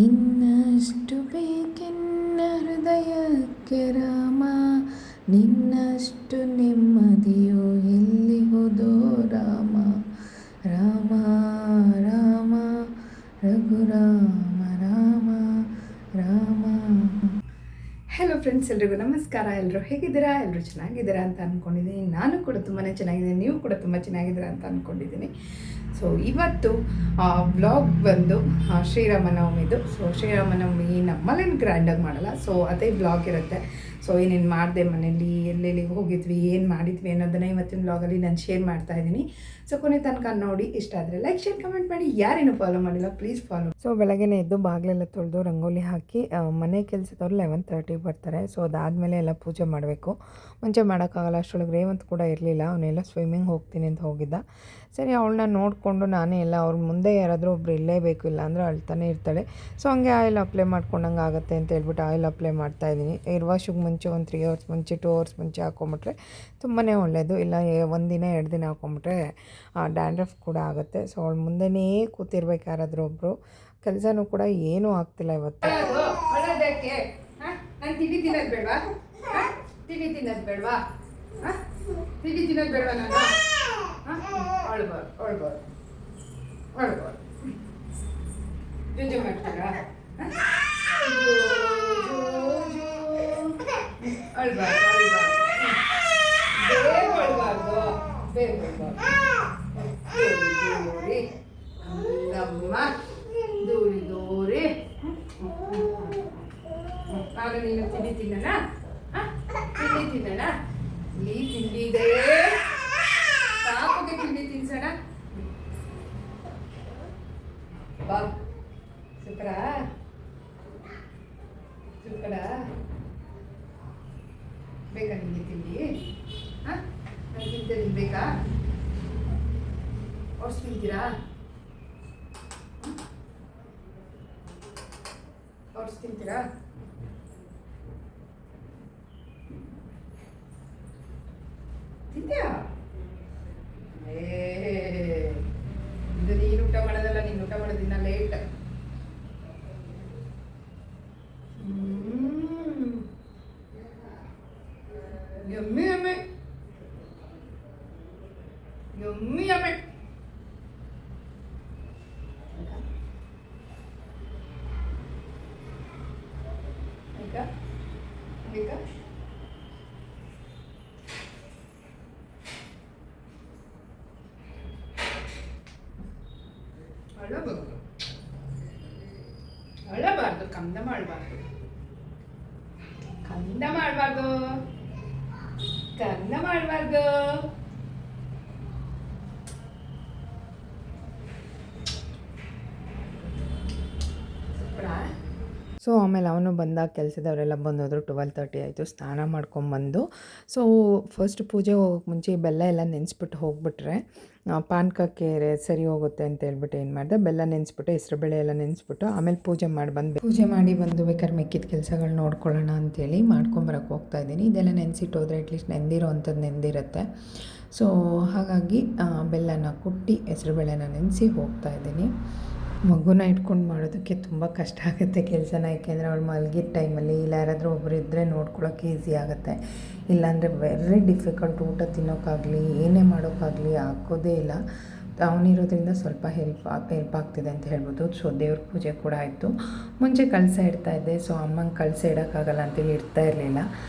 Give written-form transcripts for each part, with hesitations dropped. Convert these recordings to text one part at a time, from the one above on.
ಇನ್ನಷ್ಟು ಬೇಕೆನ್ನ ಹೃದಯಕ್ಕೆ Rama, ನಿನ್ನಷ್ಟು ನೆಮ್ಮದಿಯು ಎಲ್ಲಿಹುದೋ Rama. Rama Rama Raghurama Rama Rama. Hello friends, ಎಲ್ರಿಗೂ ನಮಸ್ಕಾರ. ಎಲ್ಲರೂ ಹೇಗಿದ್ದೀರಾ? ಎಲ್ಲರೂ ಚೆನ್ನಾಗಿದ್ದೀರಾ ಅಂತ ಅಂದ್ಕೊಂಡಿದ್ದೀನಿ. ನಾನು ಕೂಡ ತುಂಬಾ ಚೆನ್ನಾಗಿದ್ದೀನಿ, ನೀವು ಕೂಡ ತುಂಬ ಚೆನ್ನಾಗಿದ್ದೀರಾ ಅಂತ ಅಂದ್ಕೊಂಡಿದ್ದೀನಿ. ಸೊ ಇವತ್ತು ವ್ಲಾಗ್ ಬಂದು ಶ್ರೀರಾಮನವಮಿದು. ಸೊ ಶ್ರೀರಾಮನವಮಿ ನಮ್ಮಲ್ಲೇನು ಗ್ರ್ಯಾಂಡಾಗಿ ಮಾಡಲ್ಲ, ಸೊ ಅದೇ ವ್ಲಾಗ್ ಇರುತ್ತೆ. ಸೊ ಏನೇನು ಮಾಡಿದೆ ಮನೇಲಿ, ಎಲ್ಲೆಲ್ಲಿಗೆ ಹೋಗಿದ್ವಿ, ಏನು ಮಾಡಿದ್ವಿ ಅನ್ನೋದನ್ನು ಇವತ್ತಿನ ವ್ಲಾಗಲ್ಲಿ ನಾನು ಶೇರ್ ಮಾಡ್ತಾ ಇದ್ದೀನಿ. ಸೊ ಕೊನೆ ತನಕ ನೋಡಿ. ಇಷ್ಟ ಆದರೆ ಲೈಕ್, ಶೇರ್, ಕಮೆಂಟ್ ಮಾಡಿ. ಯಾರೇನು ಫಾಲೋ ಮಾಡಿಲ್ಲ ಪ್ಲೀಸ್ ಫಾಲೋ. ಸೊ ಬೆಳಗ್ಗೆನೇ ಎದ್ದು ಬಾಗಿಲೆಲ್ಲ ತೊಳೆದು ರಂಗೋಲಿ ಹಾಕಿ ಮನೆ ಕೆಲಸದವ್ರು 11:30 ಬರ್ತಾರೆ. ಸೊ ಅದಾದಮೇಲೆ ಎಲ್ಲ ಪೂಜೆ ಮಾಡಬೇಕು. ಮುಂಚೆ ಮಾಡೋಕ್ಕಾಗಲ್ಲ, ಅಷ್ಟರೊಳಗೆ ರೇವಂತ್ ಕೂಡ ಇರಲಿಲ್ಲ. ಅವನೆಲ್ಲ ಸ್ವಿಮ್ಮಿಂಗ್ ಹೋಗ್ತೀನಿ ಅಂತ ಹೋಗಿದ್ದ. ಸರಿ, ಅವಳನ್ನ ನೋಡಿಕೊಂಡು ನಾನೇ ಎಲ್ಲ ಅವ್ರ ಮುಂದೆ ಯಾರಾದರೂ ಒಬ್ರು ಇರಲೇಬೇಕು, ಇಲ್ಲ ಅಂದರೆ ಅಳ್ತಾನೆ ಇರ್ತಾಳೆ. ಸೊ ಹಂಗೆ ಆಯಿಲ್ ಅಪ್ಲೈ ಮಾಡ್ಕೊಂಡಂಗೆ ಆಗುತ್ತೆ ಅಂತ ಹೇಳ್ಬಿಟ್ಟು ಆಯಿಲ್ ಅಪ್ಲೈ ಮಾಡ್ತಾಯಿದ್ದೀನಿ. ಏರ್ ವಾಶಿಗೆ ಮುಂಚೆ ಒಂದು 3 hours ಮುಂಚೆ 2 hours ಮುಂಚೆ ಹಾಕ್ಕೊಂಬಿಟ್ರೆ ತುಂಬಾ ಒಳ್ಳೆಯದು. ಇಲ್ಲ 1 ದಿನ 2 ದಿನ ಹಾಕ್ಕೊಂಬಿಟ್ರೆ ಡ್ಯಾಂಡ್ರಫ್ ಕೂಡ ಆಗುತ್ತೆ. ಸೊ ಅವಳು ಮುಂದೆನೇ ಕೂತಿರ್ಬೇಕು ಯಾರಾದರೂ ಒಬ್ಬರು. ಕೆಲಸನೂ ಕೂಡ ಏನೂ ಆಗ್ತಿಲ್ಲ ಇವತ್ತು. ತಿಂಡಿ ತಿನ್ನೋದು ಬೇಡವಾ? ತಿಂಡಿ ತಿನ್ನೋದು ಬೇಡವಾ? ತಿಂಡಿ ತಿನ್ನೋದು ಬೇಡವಾ? ನಾನು ಜುಜು ಮಾಡ್ತೀರಾ? ದೂರಿ ಆಗ ನೀನು ತಿಂಡಿ ತಿನ್ನೋಣ, ತಿಂಡಿ ತಿನ್ನೋಣ. ಈ ತಿಂಡಿ ಇದೆ, ಪಾಪಗೆ ತಿಂಡಿ ತಿನ್ಸೋಣ. ಬಾ, ಸುಕಡ ಸುಕಡ ಬೇಕಾ ನಿಮಗೆ ತಿಂಡಿ? ನಾನು ತಿಂತೇನೆ, ಬೇಕಾ? ಹೊರ್ಸ್ ತಿಂತೀರಾ? ಹೊರ್ಸ್ ತಿಂತೀರಾ? ತಿಂತೀಯಾ? ಇದು ನೀನು ಊಟ ಮಾಡೋದಲ್ಲ, ನೀನು ಊಟ ಮಾಡೋದಿನ್ನ late. Yummy yummy yummy yummy. ಬೇಕಾ ಬೇಕಾ? ಅಳಬಾರ್ದು, ಕಂದ ಮಾಡಬಾರ್ದು, ಕಂದ ಮಾಡಬಾರ್ದು, ಕಂದ ಮಾಡಬಾರ್ದು. ಸೊ ಆಮೇಲೆ ಅವನು ಬಂದಾಗ ಕೆಲಸದವರೆಲ್ಲ ಬಂದೋದ್ರು. 12:30 ಆಯಿತು. ಸ್ನಾನ ಮಾಡ್ಕೊಂಬಂದು ಸೊ ಫಸ್ಟ್ ಪೂಜೆ ಹೋಗೋಕ್ಕೆ ಮುಂಚೆ ಬೆಲ್ಲ ಎಲ್ಲ ನೆನೆಸ್ಬಿಟ್ಟು ಹೋಗ್ಬಿಟ್ರೆ ಪಾನಕಕ್ಕೆ ಸರಿ ಹೋಗುತ್ತೆ ಅಂತ ಹೇಳ್ಬಿಟ್ಟು ಏನು ಮಾಡಿದೆ, ಬೆಲ್ಲ ನೆನೆಸ್ಬಿಟ್ಟು ಹೆಸರುಬೇಳೆ ಎಲ್ಲ ನೆನೆಸ್ಬಿಟ್ಟು ಆಮೇಲೆ ಪೂಜೆ ಮಾಡಿ ಬಂದು ಬೇಕಾದ್ರೆ ಮಿಕ್ಕಿದ ಕೆಲಸಗಳು ನೋಡ್ಕೊಳ್ಳೋಣ ಅಂಥೇಳಿ ಮಾಡ್ಕೊಂಬರಕ್ಕೆ ಹೋಗ್ತಾಯಿದ್ದೀನಿ. ಇದೆಲ್ಲ ನೆನೆಸಿಟ್ಟು ಹೋದರೆ ಅಟ್ಲೀಸ್ಟ್ ನೆಂದಿರೋ ಅಂಥದ್ದು ನೆಂದಿರುತ್ತೆ. ಸೊ ಹಾಗಾಗಿ ಬೆಲ್ಲನ ಕುಟ್ಟಿ ಹೆಸರುಬೇಳೆನ ನೆನೆಸಿ ಹೋಗ್ತಾಯಿದ್ದೀನಿ. ಮಗುನ ಇಟ್ಕೊಂಡು ಮಾಡೋದಕ್ಕೆ ತುಂಬ ಕಷ್ಟ ಆಗುತ್ತೆ ಕೆಲಸನ, ಏಕೆಂದರೆ ಅವಳು ಮಲಗಿದ ಟೈಮಲ್ಲಿ ಇಲ್ಲ ಯಾರಾದರೂ ಒಬ್ಬರು ಇದ್ದರೆ ನೋಡ್ಕೊಳ್ಳೋಕೆ ಈಸಿ ಆಗುತ್ತೆ. ಇಲ್ಲಾಂದರೆ ವೆರಿ ಡಿಫಿಕಲ್ಟ್. ಊಟ ತಿನ್ನೋಕ್ಕಾಗಲಿ ಏನೇ ಮಾಡೋಕ್ಕಾಗಲಿ ಆಗೋದೇ ಇಲ್ಲ. ಅವನಿರೋದ್ರಿಂದ ಸ್ವಲ್ಪ ಹೆಲ್ಪ್ ಆಗ್ತಿದೆ ಅಂತ ಹೇಳ್ಬೋದು. ಸೊ ದೇವ್ರ ಪೂಜೆ ಕೂಡ ಆಯಿತು. ಮುಂಚೆ ಕಳಸ ಇಡ್ತಾಯಿದ್ದೆ. ಸೊ ಅಮ್ಮಂಗೆ ಕಳಸ ಇಡೋಕ್ಕಾಗಲ್ಲ ಅಂತೇಳಿ ಇಡ್ತಾ ಇರಲಿಲ್ಲ.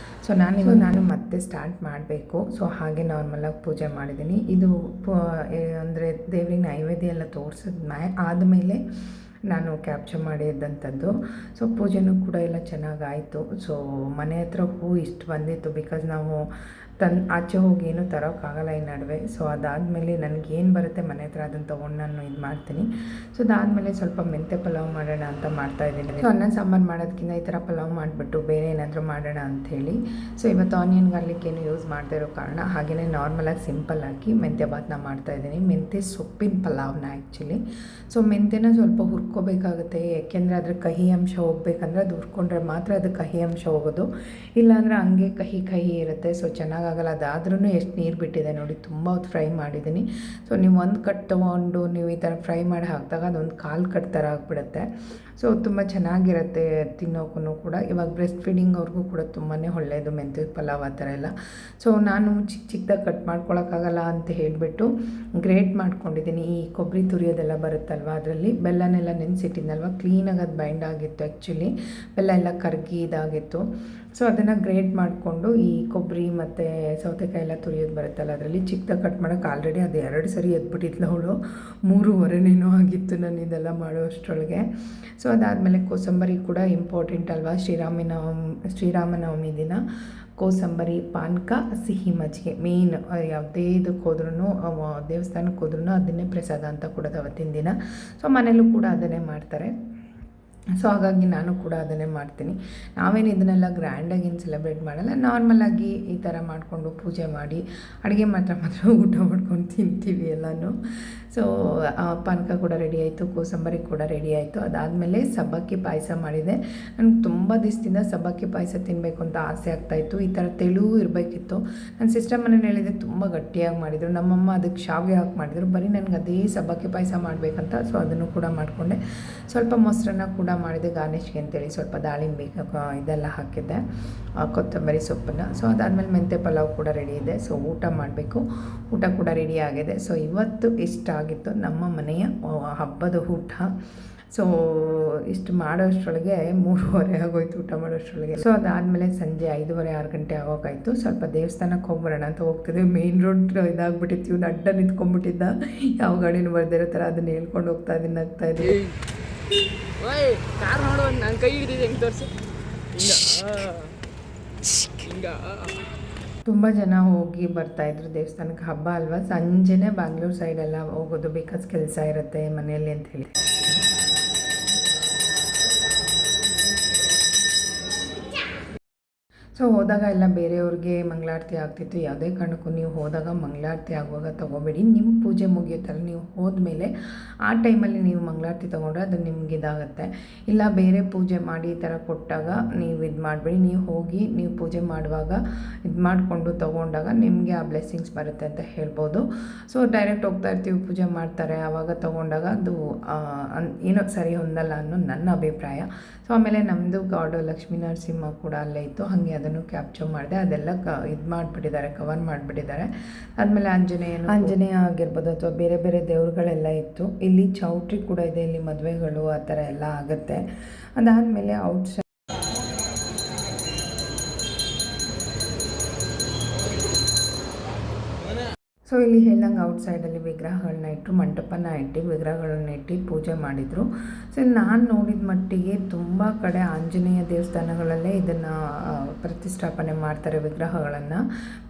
ಸೊ ನಾನು ಮತ್ತೆ ಸ್ಟಾರ್ಟ್ ಮಾಡಬೇಕು. ಸೊ ಹಾಗೆ ನಾರ್ಮಲಾಗಿ ಪೂಜೆ ಮಾಡಿದ್ದೀನಿ. ಇದು ಅಂದರೆ ದೇವ್ರಿಗೆ ನೈವೇದ್ಯ ಎಲ್ಲ ಆದಮೇಲೆ ನಾನು ಕ್ಯಾಪ್ಚರ್ ಮಾಡಿದ್ದಂಥದ್ದು. ಸೊ ಪೂಜೆನೂ ಕೂಡ ಎಲ್ಲ ಚೆನ್ನಾಗಾಯಿತು. ಸೊ ಮನೆ ಹತ್ರ ಹೂ ಇಷ್ಟು ಬಂದಿತ್ತು, ಬಿಕಾಸ್ ನಾವು ಆಚೆ ಹೋಗಿ ಏನೂ ತರೋಕ್ಕಾಗಲ್ಲ ಈ ನಡುವೆ. ಸೊ ಅದಾದಮೇಲೆ ನನಗೇನು ಬರುತ್ತೆ ಮನೆ ಹತ್ರ ಅದನ್ನು ತೊಗೊಂಡು ನಾನು ಇದು ಮಾಡ್ತೀನಿ. ಸೊ ಅದಾದಮೇಲೆ ಸ್ವಲ್ಪ ಮೆಂತ್ಯ ಪಲಾವ್ ಮಾಡೋಣ ಅಂತ ಮಾಡ್ತಾಯಿದ್ದೀನಿ. ಸೊ ಅನ್ನ ಸಾಂಬಾರು ಮಾಡೋದಕ್ಕಿಂತ ಈ ಥರ ಪಲಾವ್ ಮಾಡಿಬಿಟ್ಟು ಬೇರೆ ಏನಾದರೂ ಮಾಡೋಣ ಅಂಥೇಳಿ. ಸೊ ಇವತ್ತು ಆನಿಯನ್ ಗಾರ್ಲಿಕ್ ಏನು ಯೂಸ್ ಮಾಡದೇ ಇರೋ ಕಾರಣ ಹಾಗೆಯೇ ನಾರ್ಮಲಾಗಿ ಸಿಂಪಲ್ಲಾಗಿ ಮೆಂತ್ಯ ಭಾತನ ಮಾಡ್ತಾಯಿದ್ದೀನಿ. ಮೆಂತ್ಯ ಸೊಪ್ಪಿನ ಪಲಾವ್ನ ಆ್ಯಕ್ಚುಲಿ. ಸೊ ಮೆಂತ್ಯನ ಸ್ವಲ್ಪ ಹುರ್ಕೋಬೇಕಾಗುತ್ತೆ, ಯಾಕೆಂದರೆ ಅದ್ರ ಕಹಿ ಅಂಶ ಹೋಗ್ಬೇಕಂದ್ರೆ ಅದು ಹುರ್ಕೊಂಡ್ರೆ ಮಾತ್ರ ಅದು ಕಹಿ ಅಂಶ ಹೋಗೋದು. ಇಲ್ಲಾಂದರೆ ಹಂಗೆ ಕಹಿ ಇರುತ್ತೆ. ಸೊ ಚೆನ್ನಾಗಿ ಮಾಡೋಕ್ಕಾಗಲ್ಲ. ಅದಾದ್ರೂ ಎಷ್ಟು ನೀರು ಬಿಟ್ಟಿದೆ ನೋಡಿ, ತುಂಬ ಹೊತ್ತು ಫ್ರೈ ಮಾಡಿದ್ದೀನಿ. ಸೊ ನೀವು ಒಂದು ಕಟ್ ತೊಗೊಂಡು ನೀವು ಈ ಥರ ಫ್ರೈ ಮಾಡಿ ಹಾಕಿದಾಗ ಅದೊಂದು ಕಾಲು ಕಟ್ ಥರ ಆಗಿಬಿಡುತ್ತೆ. ಸೊ ತುಂಬ ಚೆನ್ನಾಗಿರುತ್ತೆ ತಿನ್ನೋಕ್ಕೂ ಕೂಡ. ಇವಾಗ ಬ್ರೆಸ್ಟ್ ಫೀಡಿಂಗ್ ಅವ್ರಿಗೂ ಕೂಡ ತುಂಬಾ ಒಳ್ಳೆಯದು ಮೆಂತ್ಯ ಪಲಾವ್ ಆ ಥರ ಎಲ್ಲ. ಸೊ ನಾನು ಚಿಕ್ಕದಾಗಿ ಕಟ್ ಮಾಡ್ಕೊಳಕ್ಕಾಗಲ್ಲ ಅಂತ ಹೇಳಿಬಿಟ್ಟು ಗ್ರೇಟ್ ಮಾಡ್ಕೊಂಡಿದ್ದೀನಿ. ಈ ಕೊಬ್ಬರಿ ತುರಿಯೋದೆಲ್ಲ ಬರುತ್ತಲ್ವ, ಅದರಲ್ಲಿ ಬೆಲ್ಲನೆಲ್ಲ ನೆನೆಸಿಟ್ಟಿದ್ನಲ್ವ, ಕ್ಲೀನಾಗಿ ಅದು ಬೈಂಡ್ ಆಗಿತ್ತು. ಆ್ಯಕ್ಚುಲಿ ಬೆಲ್ಲ ಎಲ್ಲ ಕರಗಿ ಇದಾಗಿತ್ತು. ಸೊ ಅದನ್ನು ಗ್ರೇಟ್ ಮಾಡಿಕೊಂಡು ಈ ಕೊಬ್ಬರಿ ಮತ್ತು ಸೌತೆಕಾಯಿ ಎಲ್ಲ ತುರಿಯೋದು ಬರುತ್ತಲ್ಲ, ಅದರಲ್ಲಿ ಚಿಕ್ಕದಾಗಿ ಕಟ್ ಮಾಡೋಕ್ಕೆ ಆಲ್ರೆಡಿ ಅದು 2 ಸರಿ ಎದ್ಬಿಟ್ಟಿದ್ಲು ಅವಳು. 3:30 ಆಗಿತ್ತು ನಾನು ಇದೆಲ್ಲ ಮಾಡೋ ಅಷ್ಟರೊಳಗೆ. ಸೊ ಅದಾದಮೇಲೆ ಕೋಸಂಬರಿ ಕೂಡ ಇಂಪಾರ್ಟೆಂಟ್ ಅಲ್ವಾ, ಶ್ರೀರಾಮನವಮಿ ದಿನ ಕೋಸಂಬರಿ, ಪಾನಕ, ಸಿಹಿ ಮಜ್ಜಿಗೆ ಮೇನ್. ಯಾವುದೇ ಇದಕ್ಕೆ ಹೋದ್ರೂ, ದೇವಸ್ಥಾನಕ್ಕೆ ಹೋದ್ರೂ ಅದನ್ನೇ ಪ್ರಸಾದ ಅಂತ ಕೊಡೋದು ಅವತ್ತಿನ ದಿನ. ಸೊ ಮನೇಲೂ ಕೂಡ ಅದನ್ನೇ ಮಾಡ್ತಾರೆ. ಸೊ ಹಾಗಾಗಿ ನಾನು ಕೂಡ ಅದನ್ನೇ ಮಾಡ್ತೀನಿ. ನಾವೇನು ಇದನ್ನೆಲ್ಲ ಗ್ರ್ಯಾಂಡಾಗೇನು ಸೆಲೆಬ್ರೇಟ್ ಮಾಡಲ್ಲ, ನಾರ್ಮಲಾಗಿ ಈ ಥರ ಮಾಡಿಕೊಂಡು ಪೂಜೆ ಮಾಡಿ ಅಡುಗೆ ಮಾತ್ರ ಊಟ ಮಾಡ್ಕೊಂಡು ತಿಂತೀವಿ ಎಲ್ಲನೂ. ಸೊ ಪಾನಕ ಕೂಡ ರೆಡಿ ಆಯಿತು, ಕೋಸಂಬರಿ ಕೂಡ ರೆಡಿ ಆಯಿತು. ಅದಾದಮೇಲೆ ಸಬ್ಬಕ್ಕಿ ಪಾಯಸ ಮಾಡಿದೆ. ನನಗೆ ತುಂಬ ದಿವಸದಿಂದ ಸಬ್ಬಕ್ಕಿ ಪಾಯಸ ತಿನ್ನಬೇಕು ಅಂತ ಆಸೆ ಆಗ್ತಾಯಿತ್ತು. ಈ ಥರ ತೆಳು ಇರಬೇಕಿತ್ತು. ನನ್ನ ಸಿಸ್ಟರ್ ಮನೇಲಿ ಹೇಳಿದೆ, ತುಂಬ ಗಟ್ಟಿಯಾಗಿ ಮಾಡಿದರು. ನಮ್ಮಮ್ಮ ಅದಕ್ಕೆ ಶಾವಿಗೆ ಹಾಕಿ ಮಾಡಿದರು. ಬರೀ ನನಗೆ ಅದೇ ಸಬ್ಬಕ್ಕಿ ಪಾಯಸ ಮಾಡಬೇಕಂತ. ಸೊ ಅದನ್ನು ಕೂಡ ಮಾಡಿಕೊಂಡೆ. ಸ್ವಲ್ಪ ಮೊಸರನ್ನ ಕೂಡ ಮಾಡಿದೆ ಗಾರ್ನಿಷ್ಗೆ ಅಂತೇಳಿ. ಸ್ವಲ್ಪ ದಾಳಿಂಬೆ ಇದೆಲ್ಲ ಹಾಕಿದ್ದೆ, ಕೊತ್ತಂಬರಿ ಸೊಪ್ಪನ್ನು. ಸೊ ಅದಾದಮೇಲೆ ಮೆಂತ್ಯ ಪಲಾವ್ ಕೂಡ ರೆಡಿ ಇದೆ. ಸೊ ಊಟ ಮಾಡಬೇಕು. ಊಟ ಕೂಡ ರೆಡಿ ಆಗಿದೆ. ಸೊ ಇವತ್ತು ಇಷ್ಟ ಆಗಿತ್ತು ನಮ್ಮ ಮನೆಯ ಹಬ್ಬದ ಊಟ. ಸೊ ಇಷ್ಟು ಮಾಡೋಷ್ಟರೊಳಗೆ 3:30 ಆಗೋಯ್ತು ಊಟ ಮಾಡೋಷ್ಟರೊಳಗೆ. ಸೊ ಅದಾದಮೇಲೆ ಸಂಜೆ 5:30-6 ಗಂಟೆ ಆಗೋಕಾಯಿತು. ಸ್ವಲ್ಪ ದೇವಸ್ಥಾನಕ್ಕೆ ಹೋಗ್ಬರೋಣ ಅಂತ ಹೋಗ್ತಿದ್ವಿ. ಮೇನ್ ರೋಡ್ ಇದಾಗ್ಬಿಟ್ಟಿತ್ತು. ಇವ್ನು ಅಡ್ಡ ನಿಂತ್ಕೊಂಡ್ಬಿಟ್ಟಿದ್ದ, ಯಾವ ಗಾಡಿನೂ ಬರ್ದಿರೋ ಥರ. ಅದನ್ನ ಹೇಳ್ಕೊಂಡು ಹೋಗ್ತಾ ಇದ್ದೀನಿ, ನಗ್ತಾ ಇದ್ದೀನಿ. ಕಾರ್ ನೋಡು, ನನ್ನ ಕೈ ಹಿಡಿದಿದೆ, ಹೆಂಗೆ ತೋರಿಸಿ. ತುಂಬ ಜನ ಹೋಗಿ ಬರ್ತಾಯಿದ್ರು ದೇವಸ್ಥಾನಕ್ಕೆ. ಹಬ್ಬ ಅಲ್ವಾ, ಸಂಜೆನೇ ಬ್ಯಾಂಗ್ಳೂರು ಸೈಡೆಲ್ಲ ಹೋಗೋದು, ಬಿಕಾಸ್ ಕೆಲಸ ಇರುತ್ತೆ ಮನೆಯಲ್ಲಿ ಅಂತ ಹೇಳಿ. ಸೊ ಹೋದಾಗ ಎಲ್ಲ ಬೇರೆಯವ್ರಿಗೆ ಮಂಗಳಾರತಿ ಆಗ್ತಿತ್ತು. ಯಾವುದೇ ಕಾರಣಕ್ಕೂ ನೀವು ಹೋದಾಗ ಮಂಗಳಾರತಿ ಆಗುವಾಗ ತೊಗೋಬೇಡಿ. ನಿಮ್ಮ ಪೂಜೆ ಮುಗಿಯುತ್ತಲ್ಲ, ನೀವು ಹೋದ್ಮೇಲೆ ಆ ಟೈಮಲ್ಲಿ ನೀವು ಮಂಗಳಾರತಿ ತೊಗೊಂಡ್ರೆ ಅದು ನಿಮ್ಗೆ ಇದಾಗುತ್ತೆ. ಇಲ್ಲ ಬೇರೆ ಪೂಜೆ ಮಾಡಿ ಈ ಥರ ಕೊಟ್ಟಾಗ ನೀವು ಇದು ಮಾಡಬೇಡಿ. ನೀವು ಹೋಗಿ ನೀವು ಪೂಜೆ ಮಾಡುವಾಗ ಇದು ಮಾಡಿಕೊಂಡು ತೊಗೊಂಡಾಗ ನಿಮಗೆ ಆ ಬ್ಲೆಸ್ಸಿಂಗ್ಸ್ ಬರುತ್ತೆ ಅಂತ ಹೇಳ್ಬೋದು. ಸೊ ಡೈರೆಕ್ಟ್ ಹೋಗ್ತಾ ಇರ್ತೀವಿ, ಪೂಜೆ ಮಾಡ್ತಾರೆ, ಆವಾಗ ತೊಗೊಂಡಾಗ ಅದು ಏನೋ ಸರಿ ಹೊಂದಲ್ಲ ಅನ್ನೋ ನನ್ನ ಅಭಿಪ್ರಾಯ. ಸೊ ಆಮೇಲೆ ನಮ್ಮದು ಗಾಡು ಲಕ್ಷ್ಮೀ ನರಸಿಂಹ ಕೂಡ ಅಲ್ಲೇ ಇತ್ತು. ಹಾಗೆ ಅದನ್ನು ಕ್ಯಾಪ್ಚರ್ ಮಾಡಿದೆ. ಅದೆಲ್ಲ ಇದು ಮಾಡಿಬಿಟ್ಟಿದ್ದಾರೆ, ಕವರ್ ಮಾಡಿಬಿಟ್ಟಿದ್ದಾರೆ. ಆದಮೇಲೆ ಆಂಜನೇಯ ಆಗಿರ್ಬೋದು ಅಥವಾ ಬೇರೆ ಬೇರೆ ದೇವ್ರುಗಳೆಲ್ಲ ಇತ್ತು. ಇಲ್ಲಿ ಚೌಟ್ರಿ ಕೂಡ ಇದೆ. ಇಲ್ಲಿ ಮದುವೆಗಳು ಆ ಥರ ಎಲ್ಲ ಆಗುತ್ತೆ. ಅದಾದಮೇಲೆ ಔಟ್ಸೈಡ್ ಸೊ ಇಲ್ಲಿ ಹೇಳ್ದಂಗೆ ಔಟ್ಸೈಡಲ್ಲಿ ವಿಗ್ರಹಗಳನ್ನ ಇಟ್ಟು, ಮಂಟಪನ ಇಟ್ಟು ವಿಗ್ರಹಗಳನ್ನ ಇಟ್ಟು ಪೂಜೆ ಮಾಡಿದರು. ಸೊ ನಾನು ನೋಡಿದ ಮಟ್ಟಿಗೆ ತುಂಬ ಕಡೆ ಆಂಜನೇಯ ದೇವಸ್ಥಾನಗಳಲ್ಲೇ ಇದನ್ನು ಪ್ರತಿಷ್ಠಾಪನೆ ಮಾಡ್ತಾರೆ ವಿಗ್ರಹಗಳನ್ನು.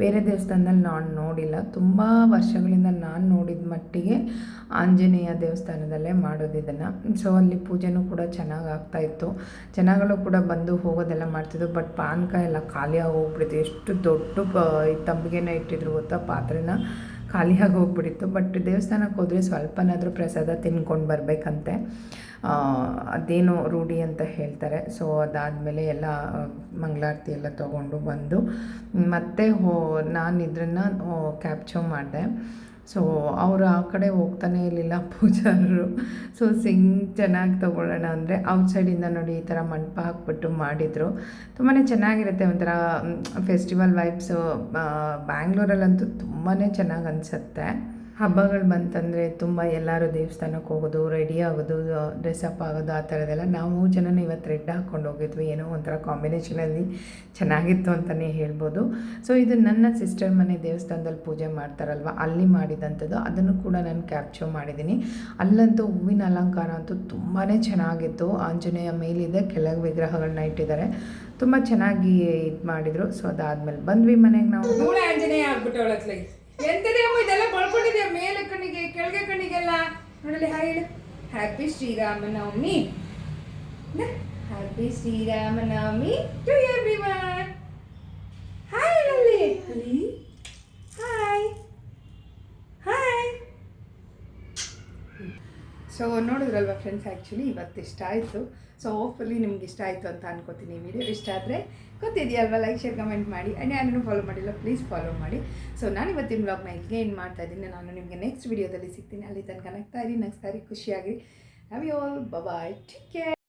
ಬೇರೆ ದೇವಸ್ಥಾನದಲ್ಲಿ ನಾನು ನೋಡಿಲ್ಲ. ತುಂಬ ವರ್ಷಗಳಿಂದ ನಾನು ನೋಡಿದ ಮಟ್ಟಿಗೆ ಆಂಜನೇಯ ದೇವಸ್ಥಾನದಲ್ಲೇ ಮಾಡೋದು ಇದನ್ನು. ಸೊ ಅಲ್ಲಿ ಪೂಜೆನೂ ಕೂಡ ಚೆನ್ನಾಗಿ ಆಗ್ತಾಯಿತ್ತು. ಜನಗಳು ಕೂಡ ಬಂದು ಹೋಗೋದೆಲ್ಲ ಮಾಡ್ತಿದ್ರು. ಬಟ್ ಪಾನಕ ಎಲ್ಲ ಖಾಲಿಯಾಗಿ ಹೋಗ್ಬಿಡ್ತು. ಎಷ್ಟು ದೊಡ್ಡ ತಂಬಿಗೆನ ಇಟ್ಟಿದ್ರು ಗೊತ್ತಾ, ಪಾತ್ರೆನ ಖಾಲಿಯಾಗಿ ಹೋಗ್ಬಿಟ್ಟಿತ್ತು. ಬಟ್ ದೇವಸ್ಥಾನಕ್ಕೆ ಹೋದರೆ ಸ್ವಲ್ಪನಾದರೂ ಪ್ರಸಾದ ತಿನ್ಕೊಂಡು ಬರಬೇಕಂತೆ, ಅದೇನೋ ರೂಢಿ ಅಂತ ಹೇಳ್ತಾರೆ. ಸೊ ಅದಾದಮೇಲೆ ಎಲ್ಲ ಮಂಗಳಾರತಿ ಎಲ್ಲ ತೊಗೊಂಡು ಬಂದು ಮತ್ತೆ ನಾನು ಇದನ್ನು ಕ್ಯಾಪ್ಚರ್ ಮಾಡಿದೆ. ಸೊ ಅವರು ಆ ಕಡೆ ಹೋಗ್ತಾನೆ ಇರಲಿಲ್ಲ ಪೂಜಾರರು. ಸೊ ಚೆನ್ನಾಗಿ ತೊಗೊಳ್ಳೋಣ ಅಂದರೆ ಔಟ್ಸೈಡಿಂದ ನೋಡಿ ಈ ಥರ ಮಂಟಪ ಹಾಕ್ಬಿಟ್ಟು ಮಾಡಿದರು. ತುಂಬಾ ಚೆನ್ನಾಗಿರುತ್ತೆ, ಒಂಥರ ಫೆಸ್ಟಿವಲ್ ವೈಬ್ಸು. ಬ್ಯಾಂಗ್ಳೂರಲ್ಲಂತೂ ತುಂಬಾ ಚೆನ್ನಾಗಿ ಅನಿಸುತ್ತೆ. ಹಬ್ಬಗಳು ಬಂತಂದರೆ ತುಂಬ ಎಲ್ಲರೂ ದೇವಸ್ಥಾನಕ್ಕೆ ಹೋಗೋದು, ರೆಡಿ ಆಗೋದು, ಡ್ರೆಸ್ಅಪ್ ಆಗೋದು, ಆ ಥರದ್ದೆಲ್ಲ. ನಾವು ಜನನ ಇವತ್ತು ರೆಡ್ ಹಾಕ್ಕೊಂಡು ಹೋಗಿದ್ವಿ. ಏನೋ ಒಂಥರ ಕಾಂಬಿನೇಷನಲ್ಲಿ ಚೆನ್ನಾಗಿತ್ತು ಅಂತಲೇ ಹೇಳ್ಬೋದು. ಸೊ ಇದು ನನ್ನ ಸಿಸ್ಟರ್ ಮನೆ ದೇವಸ್ಥಾನದಲ್ಲಿ ಪೂಜೆ ಮಾಡ್ತಾರಲ್ವ, ಅಲ್ಲಿ ಮಾಡಿದಂಥದ್ದು. ಅದನ್ನು ಕೂಡ ನಾನು ಕ್ಯಾಪ್ಚರ್ ಮಾಡಿದ್ದೀನಿ. ಅಲ್ಲಂತೂ ಹೂವಿನ ಅಲಂಕಾರ ಅಂತೂ ತುಂಬಾ ಚೆನ್ನಾಗಿತ್ತು. ಆಂಜನೇಯ ಮೇಲಿದೆ, ಕೆಳಗೆ ವಿಗ್ರಹಗಳನ್ನ ಇಟ್ಟಿದ್ದಾರೆ. ತುಂಬ ಚೆನ್ನಾಗಿ ಇದು ಮಾಡಿದರು. ಸೊ ಅದಾದಮೇಲೆ ಬಂದ್ವಿ ಮನೆಗೆ. ನಾವು ಆಂಜನೇಯ ಆಗ್ಬಿಟ್ಟು ಎಂತದೇ ಅಮ್ಮ ಇದೆಲ್ಲ ಬಳ್ಕೊಂಡಿದ್ಯಾ, ಮೇಲೆ ಕಣ್ಣಿಗೆ ಕೆಳಗೆ ಕಣ್ಣಿಗೆಲ್ಲ ನೋಡಲಿ. ಹಾಯ್ ಹೇಳು, happy Sriramanavami. Happy Sriramanavami to everyone. Hi ಹೇಳಲ್ಲಿ, ಹಾಯ್ ಹಾಯ್. ಸೊ ನೋಡಿದ್ರಲ್ವ ಫ್ರೆಂಡ್ಸ್, ಆ್ಯಕ್ಚುಲಿ ಇವತ್ತು ಇಷ್ಟ ಆಯಿತು. ಸೊ ಹೋಪ್ಫುಲಿ ನಿಮ್ಗೆ ಇಷ್ಟ ಆಯಿತು ಅಂತ ಅನ್ಕೋತೀನಿ. ವಿಡಿಯೋ ಇಷ್ಟ ಆದರೆ ಗೊತ್ತಿದೆಯಲ್ವ, ಲೈಕ್ ಶೇರ್ ಕಮೆಂಟ್ ಮಾಡಿ. ಆ್ಯಂಡ್ ಯಾರನ್ನೂ ಫಾಲೋ ಮಾಡಿಲ್ಲ ಪ್ಲೀಸ್ ಫಾಲೋ ಮಾಡಿ. ಸೊ ನಾನು ಇವತ್ತಿನ ವ್ಲಾಗ್ನ ಇಲ್ಲಿಗೆ ಏನು ಮಾಡ್ತಾ ಇದ್ದೀನಿ. ನಾನು ನಿಮಗೆ ನೆಕ್ಸ್ಟ್ ವಿಡಿಯೋದಲ್ಲಿ ಸಿಗ್ತೀನಿ. ಅಲ್ಲಿ ತನಕ ನಗ್ತಾ ಇರಿ, ಖುಷಿಯಾಗಿ. Love you all, bye, take care.